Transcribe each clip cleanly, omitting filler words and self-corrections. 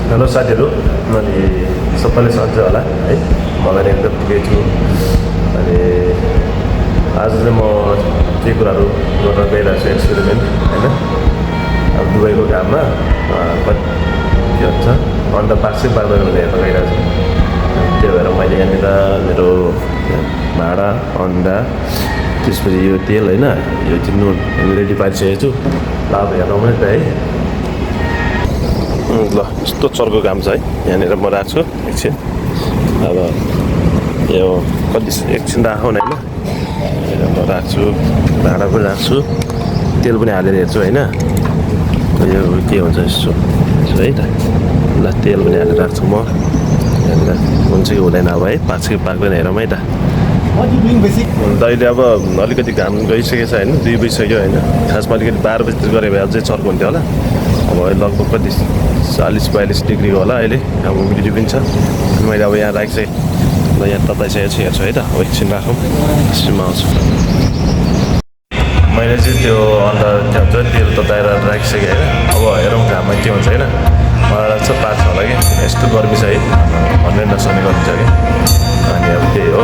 hello साथीहरू अनि सबैले सन्चै होला है मलाई एकदम ठिकै छु अनि आज चाहिँ म के कुराहरू गर्न गइरहेको छु एक्सपेरिमेन्ट हैन अब दुबईको घाममा कति के भन्छ अन्डा पाक्छ पाक्दैन भनेर हेर्न गइरहेको छु त्यही भएर मैले यहाँनिर मेरो भाँडा अन्डा त्यसपछि यो तेल हैन यो चाहिँ नुन रेडी पारिसकेको छु ल अब हेर्नु पनि त है ल यस्तो चर्को काम छ है यहाँनिर म राख्छु एकछिन अब यो कति एकछिन राखौँ होइन म राख्छु भाँडा पनि राख्छु तेल पनि हालेर हेर्छु होइन यो के हुन्छ यसो है त ल तेल पनि हालेर राख्छु म यहाँनिर हुन्छ कि हुँदैन अब है पाक्छ कि पाक्दैन हेरौँ है त अहिले अब अलिकति घाम गइसकेको छ होइन 2 बजिसक्यो होइन खासमा अलिकति 12 बजीतिर गरे भए अझै चर्को हुन्थ्यो होला अब लगभग कति 40-42 डिग्री होला अहिले अब ह्युमिडिटी पनि छ मैले अब यहाँ राखिसकेँ ल यहाँ तताइसकेको छु हेर्छु है त अब एकछिन राखौँ एकछिनमा आउँछु मैले चाहिँ त्यो अन्डा के भन्छ तेल तताएर राखिसकेँ होइन अब हेरौँ घाममा के हुन्छ होइन मलाई लाग्छ पाक्छ होला कि यस्तो गर्मी छ है भन्ने नसक्ने गर्मी छ कि अनि अब त्यही हो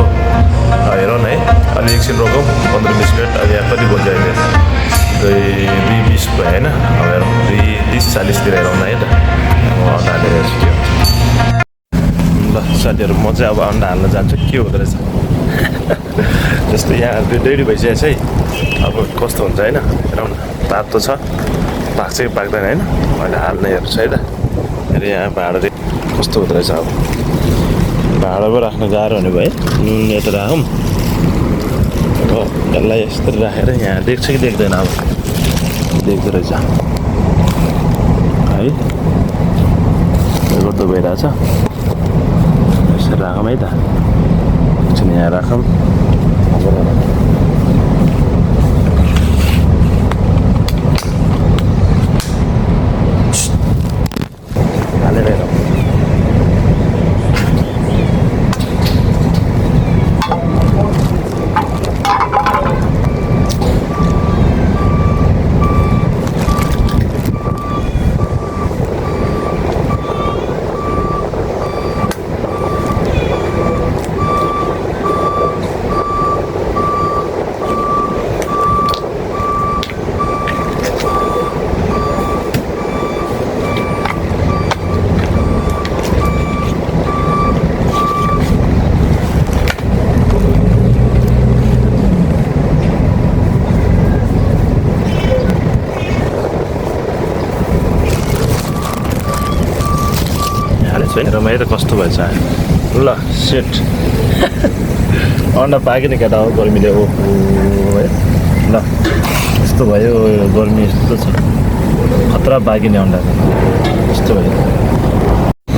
हेरौँ न है अलि एकछिन रोकौँ 15-20 मिनट अब यहाँ कति बज्यो अहिले 2:20 भयो होइन अब हेरौँ 2:30-40तिर हेरौँ न है त अब अन्डा हालेर हेर्छु के हुन्छ ल साथीहरू म चाहिँ अब अन्डा हाल्न जान्छु के हुँदो रहेछ जस्तो यहाँ रेडी भइसकेको छ है अब कस्तो हुन्छ होइन हेरौँ न तातो छ पाक्छ कि पाक्दैन होइन मैले हाल्ने हेर्छु है त फेरि यहाँ भाँडा कस्तो हुँदो रहेछ अब भाँडा पो राख्न गाह्रो हुने भयो नुन यता राखौँ अब यसलाई यस्तरी राखेर यहाँ देख्छ कि देख्दैन अब देख्दो रहेछ है गर्दो भइरहेछ यसरी राखौँ है त एकछिन यहाँ राखौँ हालेर हेरौँ रमाइलो कस्तो भएछ ल सेट अन्डा पाक्यो नि केटा हो गर्मीले हो है ल यस्तो भयो गर्मी यस्तो छ खतरा पाक्यो नि अन्डा यस्तो भयो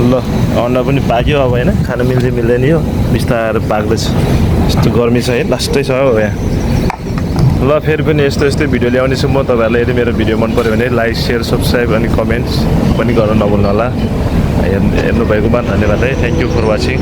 ल अन्डा पनि पाक्यो अब होइन खान मिल्छ मिल्दैन यो बिस्तारै पाक्दैछ यस्तो गर्मी छ है लास्टै छ हो यहाँ ल फेरि पनि यस्तै भिडियो ल्याउनेछु म तपाईँहरूलाई यदि मेरो भिडियो मन पऱ्यो भने लाइक सेयर सब्सक्राइब अनि कमेन्ट्स पनि गर्न नभुल्नु होला हेर्नु भएकोमा धन्यवाद है थ्याङ्क यू फर वाचिङ